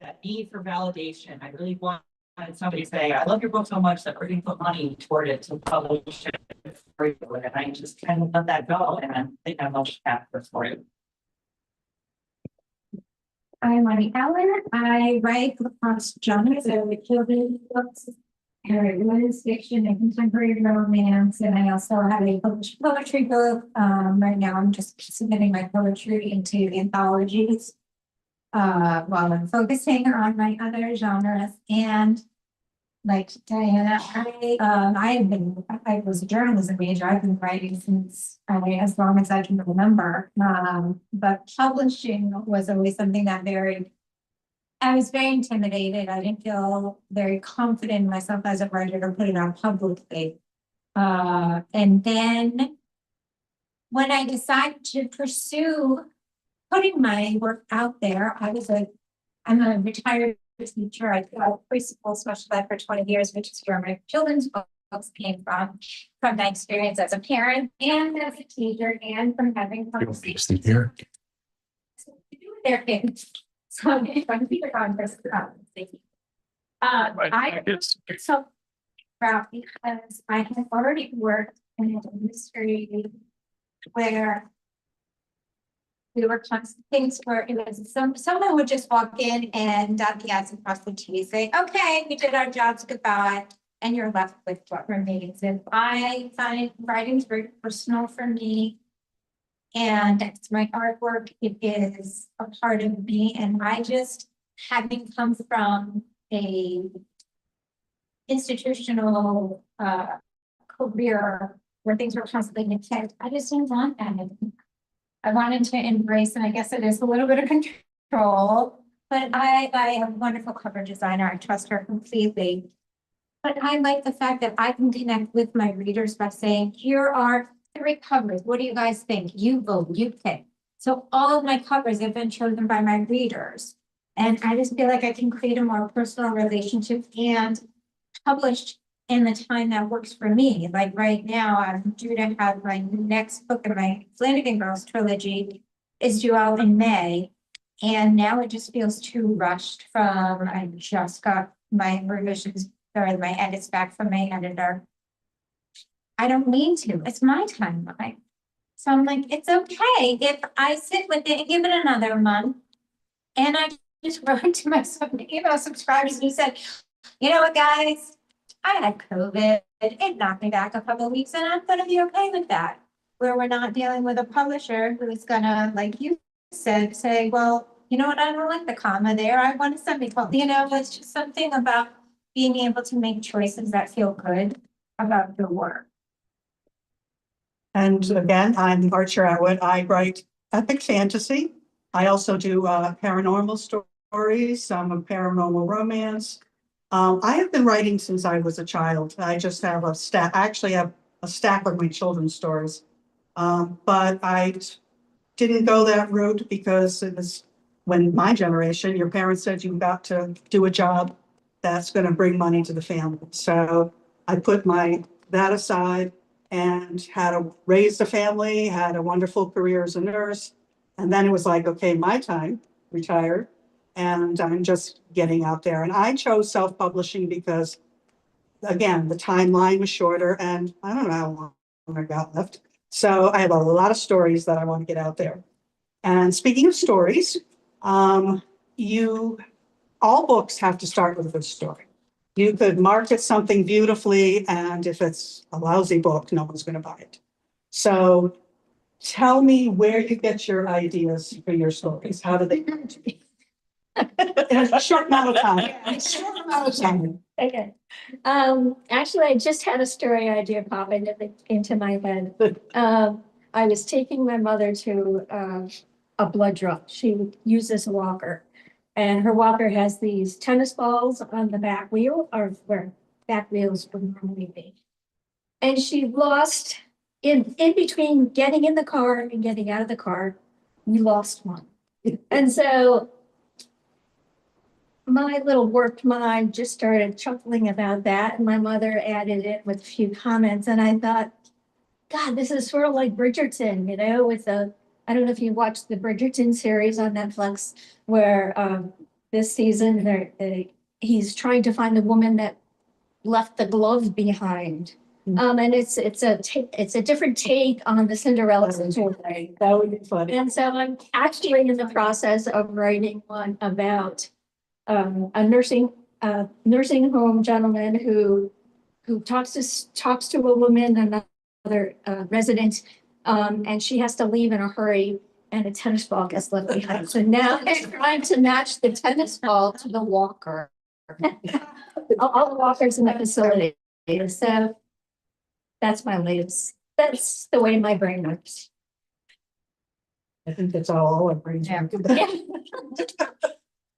that need for validation. I really wanted somebody to say, I love your book so much that we're going to put money toward it to publish it for you. And I just kind of let that go. And I think I'm much happier for it. I'm Wendy Haller. I write across genres, so children's books, women's fiction, and contemporary romance. And I also have a published poetry book. Right now, I'm just submitting my poetry into anthologies while I'm focusing on my other genres. And like Diana, I was a journalism major. I've been writing since as long as I can remember. But publishing was always something that I was very intimidated. I didn't feel very confident in myself as a writer to put it out publicly. And then when I decided to pursue putting my work out there, I'm a retired teacher. I taught preschool special ed for 20 years, which is where my children's books came from my experience as a parent and as a teacher, and from having conversations Here. to do with their kids. So if I'm here on this, thank you. I'm so proud because I have already worked in an industry where we worked on things where it was someone would just walk in and dot the i's and cross the t's, say, okay, we did our jobs, goodbye, and you're left with what remains. And I find writing is very personal for me, and it's my artwork. It is a part of me, and I just, having come from a institutional career where things were constantly intense, I just didn't want that anymore. I wanted to embrace, and I guess it is a little bit of control, but I am a wonderful cover designer. I trust her completely. But I like the fact that I can connect with my readers by saying, here are 3 covers. What do you guys think? You vote, you pick. So all of my covers have been chosen by my readers. And I just feel like I can create a more personal relationship and published in the time that works for me. Like right now, I'm due to have my next book in my Flanagan Girls trilogy is due out in May. And now it just feels too rushed I just got my revisions or my edits back from my editor. I don't mean to, it's my timeline. So I'm like, it's okay if I sit with it and give it another month. And I just wrote to my subscribers and he said, you know what, guys? I had COVID. It knocked me back a couple of weeks, and I'm going to be okay with that. Where we're not dealing with a publisher who is going to, like you said, say, well, you know what? I don't like the comma there. I want to semicolon. It's just something about being able to make choices that feel good about your work. And again, I'm Archer Atwood. I write epic fantasy. I also do paranormal stories, some of paranormal romance. I have been writing since I was a child. I just have a stack. I actually have a stack of my children's stories. But I didn't go that route because it was when my generation, your parents said you got to do a job that's going to bring money to the family. So I put that aside and had raised a family, had a wonderful career as a nurse. And then it was like, okay, my time, retired. And I'm just getting out there. And I chose self-publishing because, again, the timeline was shorter and I don't know how long I got left. So I have a lot of stories that I want to get out there. And speaking of stories, all books have to start with a good story. You could market something beautifully, and if it's a lousy book, no one's going to buy it. So tell me where you get your ideas for your stories. How do they come to be? In a short amount of time. Okay. Actually, I just had a story idea pop into my head. I was taking my mother to a blood draw. She uses a walker, and her walker has these tennis balls on the back wheel, or where back wheels would normally be. And she lost in between getting in the car and getting out of the car. We lost one, and so my little warped mind just started chuckling about that. And my mother added it with a few comments. And I thought, God, this is sort of like Bridgerton, with I don't know if you watched the Bridgerton series on Netflix, where this season, he's trying to find the woman that left the glove behind. And it's a different take on the Cinderella story. That would be funny. And so I'm actually in the process of writing one about a nursing home gentleman who talks to a woman, another resident, and she has to leave in a hurry, and a tennis ball gets left behind. So now he's trying to match the tennis ball to the walker. All the walkers in the facility. So that's my latest. That's the way my brain works. I think that's all our brains. Yeah.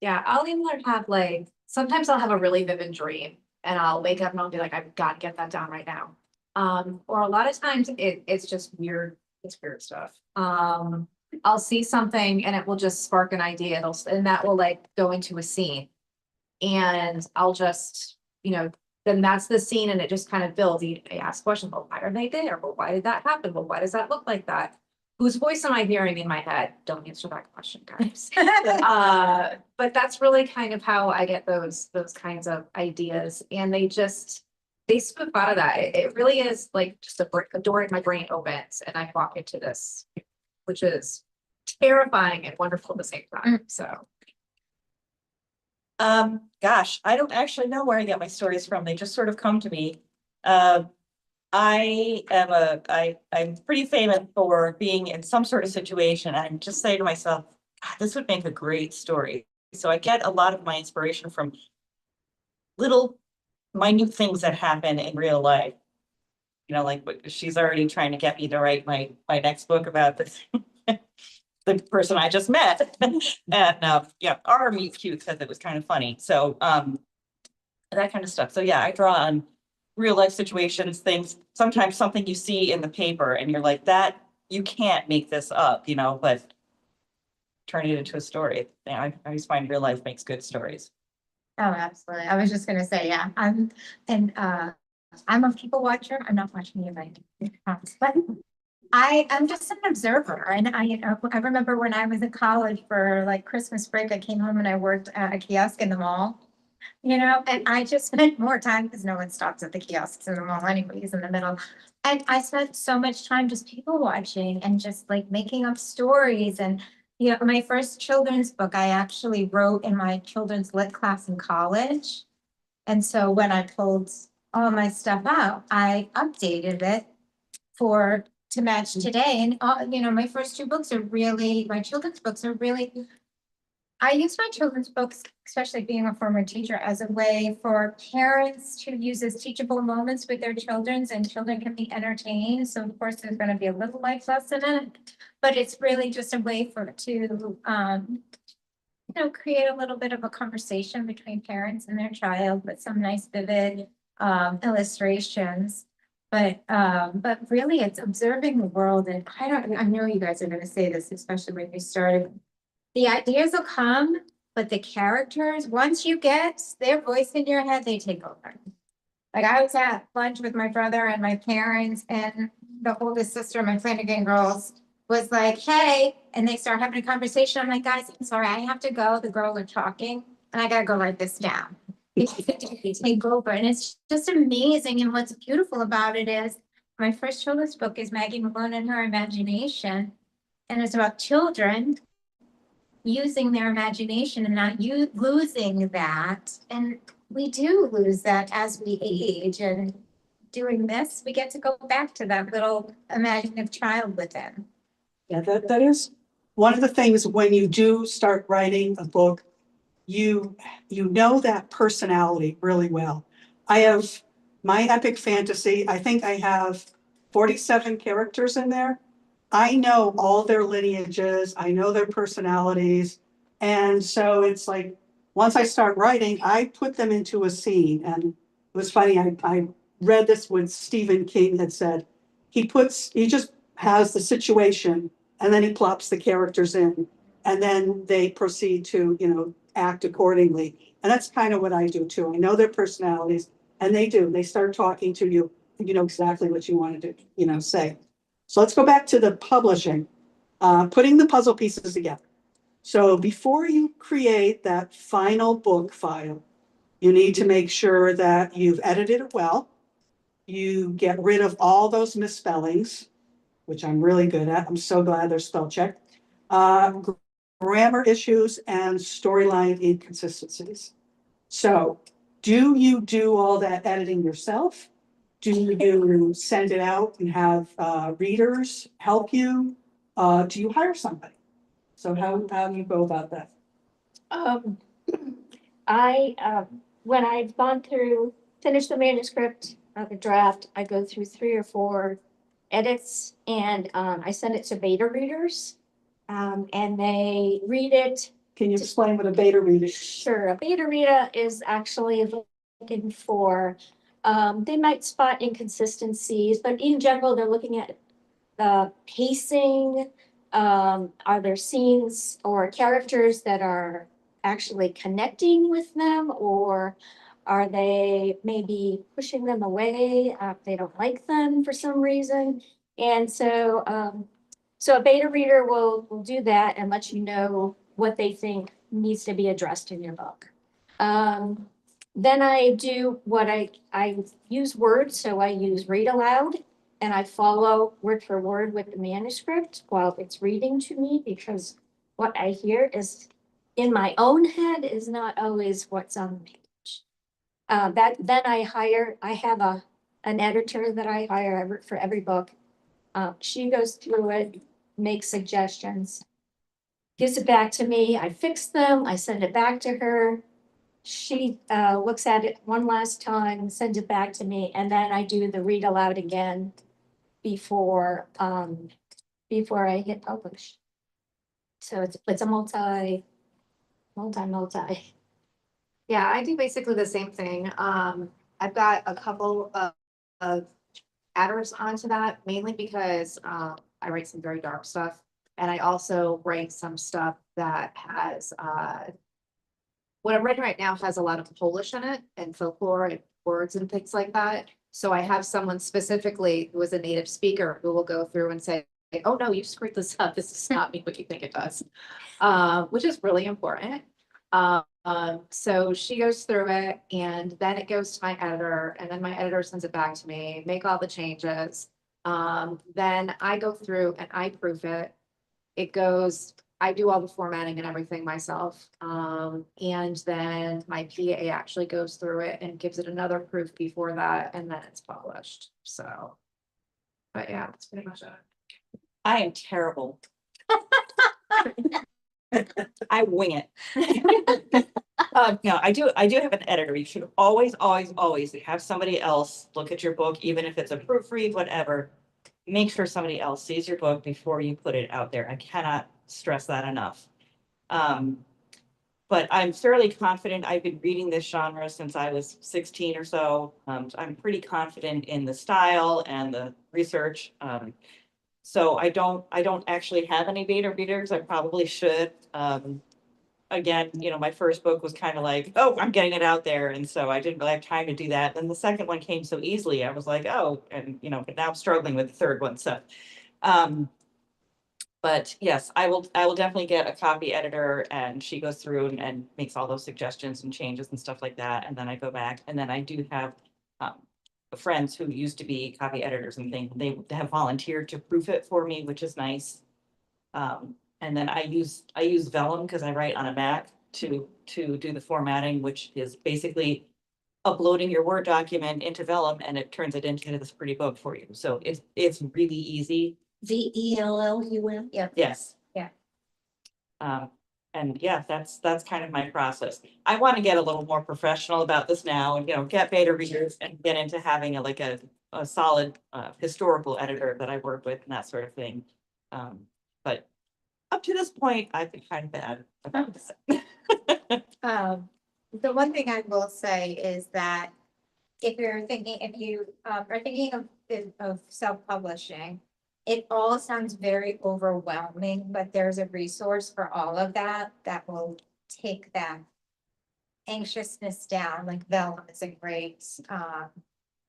Yeah, I'll either have like, sometimes I'll have a really vivid dream and I'll wake up and I'll be like, I've got to get that down right now. Or a lot of times it's just weird, it's weird stuff. I'll see something and it will just spark an idea, and that will like go into a scene. And I'll just, then that's the scene and it just kind of builds. I ask questions, well, why are they there? Well, why did that happen? Well, why does that look like that? Whose voice am I hearing in my head? Don't answer that question, guys. But that's really kind of how I get those kinds of ideas. And they spook out of that. It really is like just a door in my brain opens and I walk into this, which is terrifying and wonderful at the same time. So. Gosh, I don't actually know where I get my stories from. They just sort of come to me. I'm pretty famous for being in some sort of situation. And just say to myself, God, this would make a great story. So I get a lot of my inspiration from little minute things that happen in real life. Like she's already trying to get me to write my next book about this. The person I just met. And our meet cute said it was kind of funny. So that kind of stuff. So yeah, I draw on real life situations, things, sometimes something you see in the paper and you're like, that you can't make this up, but turn it into a story. I always find real life makes good stories. Oh, absolutely. I was just gonna say, yeah, I'm a people watcher. I'm not watching you, but I'm just an observer. And I remember when I was in college for like Christmas break, I came home and I worked at a kiosk in the mall. And I just spent more time because no one stops at the kiosks in the mall anyways in the middle. And I spent so much time just people watching and just like making up stories. And, my first children's book, I actually wrote in my children's lit class in college. And so when I pulled all my stuff out, I updated it to match today. And, my first two books are really, my children's books are really, I use my children's books, especially being a former teacher, as a way for parents to use as teachable moments with their children, and children can be entertained. So of course, there's going to be a little life lesson in it, but it's really just a way to create a little bit of a conversation between parents and their child with some nice vivid illustrations. But really it's observing the world. And I know you guys are going to say this, especially when you started. The ideas will come, but the characters, once you get their voice in your head, they take over. Like I was at lunch with my brother and my parents, and the oldest sister, my Flanagan girls, was like, hey, and they start having a conversation. I'm like, guys, I'm sorry, I have to go. The girls are talking and I gotta go write this down. They take over, and it's just amazing. And what's beautiful about it is my first children's book is Maggie Malone and Her Imagination. And it's about children using their imagination and not losing that. And we do lose that as we age. And doing this, we get to go back to that little imaginative child within. Yeah, that is one of the things when you do start writing a book, you know that personality really well. I have my epic fantasy. I think I have 47 characters in there. I know all their lineages, I know their personalities. And so it's like, once I start writing, I put them into a scene. And it was funny, I read this when Stephen King had said, he just has the situation and then he plops the characters in and then they proceed to, act accordingly. And that's kind of what I do too. I know their personalities and they start talking to you, you know exactly what you want to say. So let's go back to the publishing, putting the puzzle pieces together. So before you create that final book file, you need to make sure that you've edited it well. You get rid of all those misspellings, which I'm really good at. I'm so glad they're spell checked. Grammar issues and storyline inconsistencies. So do you do all that editing yourself? Do you send it out and have readers help you? Do you hire somebody? So how do you go about that? When I've gone through, finished the manuscript of a draft, I go through 3 or 4 edits and, I send it to beta readers. And they read it. Can you explain what a beta reader is? Sure, a beta reader is actually looking for, they might spot inconsistencies, but in general, they're looking at the pacing. Are there scenes or characters that are actually connecting with them, or are they maybe pushing them away? They don't like them for some reason. And so, so a beta reader will do that and let you know what they think needs to be addressed in your book. Then I do what I use words, so I use read aloud and I follow word for word with the manuscript while it's reading to me, because what I hear is in my own head is not always what's on the page. Then I have an editor that I hire for every book. She goes through it, makes suggestions, gives it back to me. I fix them, I send it back to her. She looks at it one last time, sends it back to me, and then I do the read aloud again before I hit publish. So it's a multi. Yeah, I do basically the same thing. I've got a couple of adders onto that, mainly because I write some very dark stuff. And I also write some stuff that has what I'm writing right now has a lot of Polish in it and folklore and words and things like that. So I have someone specifically who is a native speaker who will go through and say, oh no, you screwed this up. This does not mean what you think it does. Which is really important. So she goes through it and then it goes to my editor and then my editor sends it back to me, make all the changes. Then I go through and I proof it. I do all the formatting and everything myself. And then my PA actually goes through it and gives it another proof before that, and then it's published. So, but yeah, that's pretty much it. I am terrible. I wing it. No, I do have an editor. You should always have somebody else look at your book, even if it's a proofread, whatever. Make sure somebody else sees your book before you put it out there. I cannot stress that enough. But I'm fairly confident. I've been reading this genre since I was 16 or so. I'm pretty confident in the style and the research. So I don't actually have any beta readers. I probably should. Again, my first book was kind of like, oh, I'm getting it out there. And so I didn't really have time to do that. And the second one came so easily. I was like, oh, and but now I'm struggling with the third one. So, but yes, I will definitely get a copy editor and she goes through and makes all those suggestions and changes and stuff like that. And then I go back and then I do have friends who used to be copy editors and things. They have volunteered to proof it for me, which is nice. And then I use Vellum because I write on a Mac to do the formatting, which is basically uploading your Word document into Vellum and it turns it into this pretty book for you. So it's really easy. VELLUM? Yeah. Yes. Yeah. And yeah, that's kind of my process. I want to get a little more professional about this now and get beta readers and get into having a solid historical editor that I work with and that sort of thing. But up to this point, I've been kind of bad about this. The one thing I will say is that if you are thinking of self-publishing, it all sounds very overwhelming, but there's a resource for all of that will take that anxiousness down. Like Vellum is a great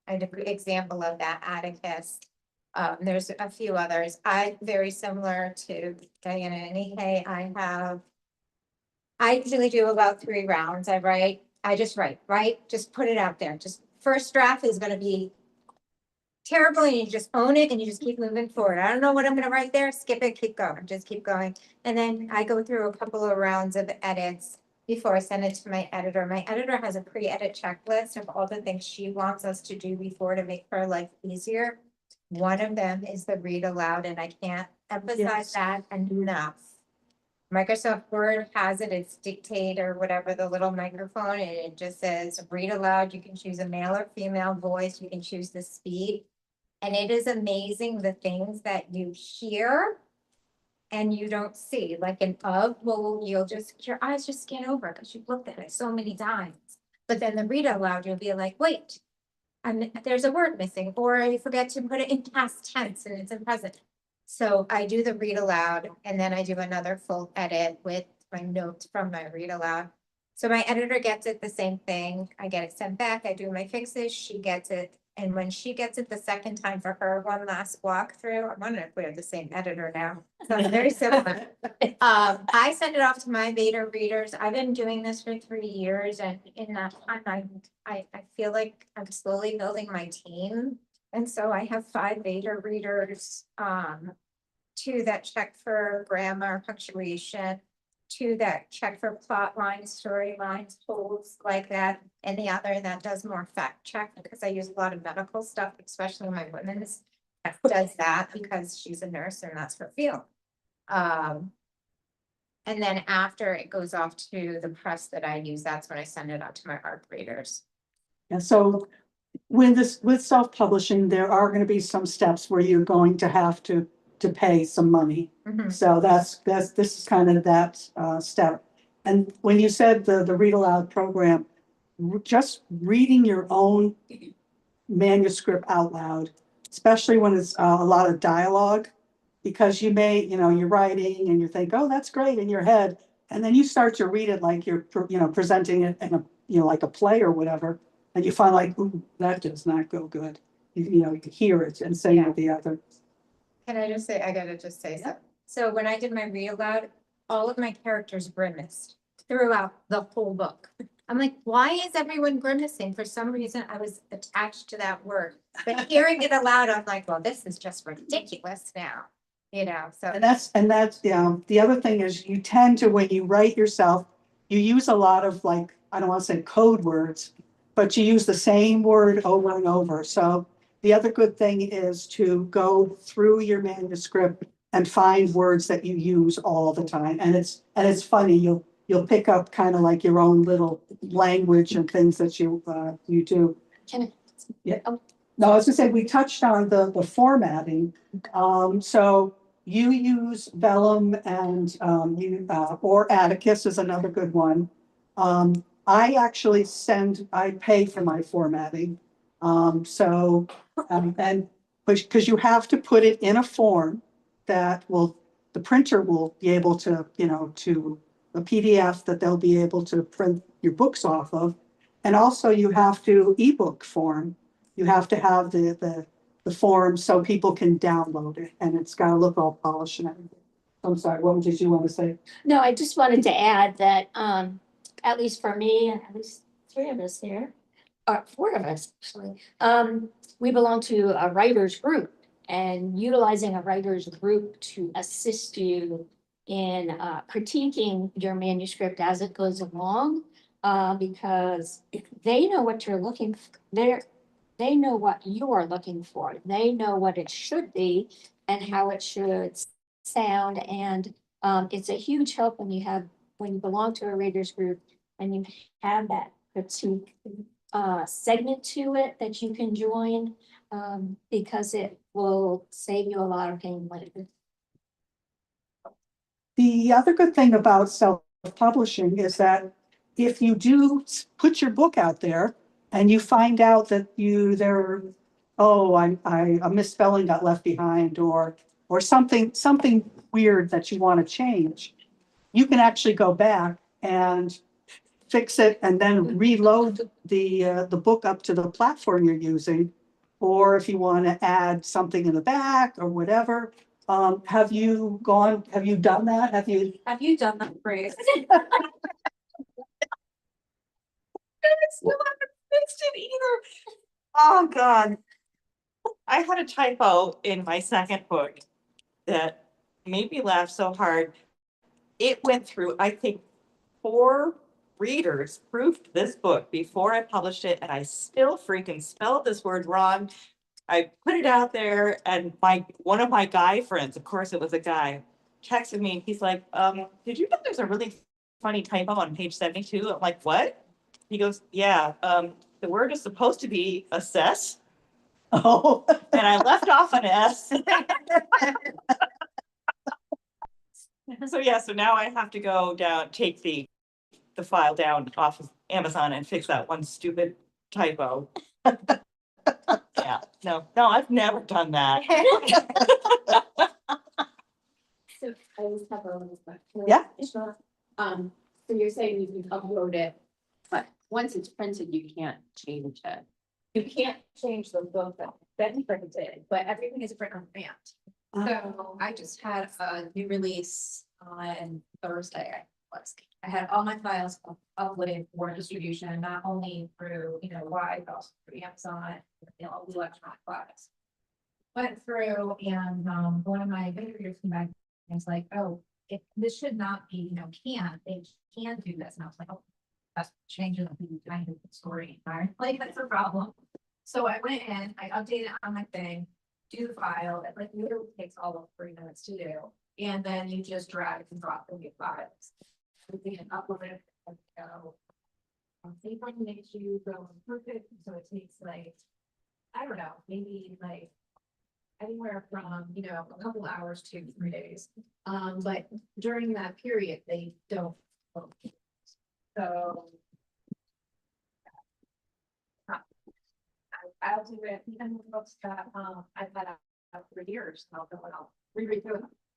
example of that. Atticus. There's a few others. Very similar to Diana and Ihe, I have I usually do about 3 rounds. I just write, just put it out there. Just first draft is gonna be terrible and you just own it and you just keep moving forward. I don't know what I'm gonna write there, skip it, keep going, just keep going. And then I go through a couple of rounds of edits before I send it to my editor. My editor has a pre-edit checklist of all the things she wants us to do before to make her life easier. One of them is the read aloud, and I can't emphasize Yes. that enough. Microsoft Word has it, it's dictate or whatever, the little microphone, and it just says read aloud. You can choose a male or female voice, you can choose the speed. And it is amazing the things that you hear and you don't see, like an of, well, your eyes just scan over because you've looked at it so many times. But then the read aloud, you'll be like, wait, there's a word missing, or you forget to put it in past tense and it's in present. So I do the read aloud and then I do another full edit with my notes from my read aloud. So my editor gets it the same thing. I get it sent back. I do my fixes. She gets it. And when she gets it the second time for her one last walkthrough, I'm wondering if we have the same editor now. So it's very similar. I send it off to my beta readers. I've been doing this for 3 years, and in that time, I feel like I'm slowly building my team. And so I have 5 beta readers, 2 that check for grammar, punctuation, 2 that check for plot lines, storylines, holds like that, and the other that does more fact check, because I use a lot of medical stuff, especially my women's that does that because she's a nurse and that's her field. And then after it goes off to the press that I use, that's when I send it out to my art readers. And so with self-publishing, there are going to be some steps where you're going to have to pay some money. Mhm. So this is kind of that step. And when you said the read aloud program, just reading your own manuscript out loud, especially when it's a lot of dialogue, because you may, you're writing and you think, oh, that's great in your head. And then you start to read it like you're, presenting it in a, like a play or whatever. And you find like, ooh, that does not go good. You can hear it and say Yeah. the other. Can I just say, I gotta just say something. So when I did my read aloud, all of my characters grimaced throughout the whole book. I'm like, why is everyone grimacing? For some reason, I was attached to that word. But hearing it aloud, I'm like, well, this is just ridiculous now. So. And that's, the other thing is you tend to, when you write yourself, you use a lot of like, I don't want to say code words, but you use the same word over and over. So the other good thing is to go through your manuscript and find words that you use all the time. And it's funny, you'll pick up kind of like your own little language and things that you do. Yeah. No, I was gonna say, we touched on the formatting. So you use Vellum and or Atticus is another good one. I actually I pay for my formatting. And because you have to put it in a form that the printer will be able to, to a PDF that they'll be able to print your books off of. And also you have to ebook form. You have to have the form so people can download it, and it's got to look all polished and everything. I'm sorry, what did you want to say? No, I just wanted to add that, at least for me, and at least 3 of us here, or 4 of us actually, we belong to a writers group, and utilizing a writers group to assist you in critiquing your manuscript as it goes along, because they know what you're looking for. They know what you are looking for. They know what it should be and how it should sound. And it's a huge help when you belong to a readers group and you have that critique segment to it that you can join, because it will save you a lot of pain later. The other good thing about self-publishing is that if you do put your book out there and you find out that a misspelling got left behind or something weird that you want to change, you can actually go back and fix it and then reload the book up to the platform you're using. Or if you want to add something in the back or whatever. Have you done that? Have you done that phrase? I still haven't fixed it either. Oh, God. I had a typo in my second book that made me laugh so hard. It went through, I think, 4 readers proofed this book before I published it, and I still freaking spelled this word wrong. I put it out there, and one of my guy friends, of course it was a guy, texted me. He's like, did you know there's a really funny typo on page 72? I'm like, what? He goes, yeah, the word is supposed to be assess, Oh. and I left off an S. So yeah, so now I have to go down, take the file down off of Amazon and fix that one stupid typo. Yeah, no, I've never done that. So I just have a little question. Yeah. Sure. So you're saying you can upload it, but once it's printed, you can't change it. You can't change the book that you printed, but everything is printed on demand. So I just had a new release on Thursday. I had all my files uploaded for distribution, not only through, Wide, but also through Amazon, all the electronic files. Went through and, one of my readers came back and was like, oh, this should not be, they can do this. And I was like, oh, that's changing the kind of story. Like, that's a problem. So I went in, I updated on my thing, do the file, it like literally takes all of 3 minutes to do. And then you just drag and drop the new files. You can upload it and go. Paper makes you go perfect, so it takes like, I don't know, maybe like anywhere from, a couple hours to 3 days. But during that period, they don't. So. I'll do it even with books that I've had out for years. I'll go and I'll reread through them.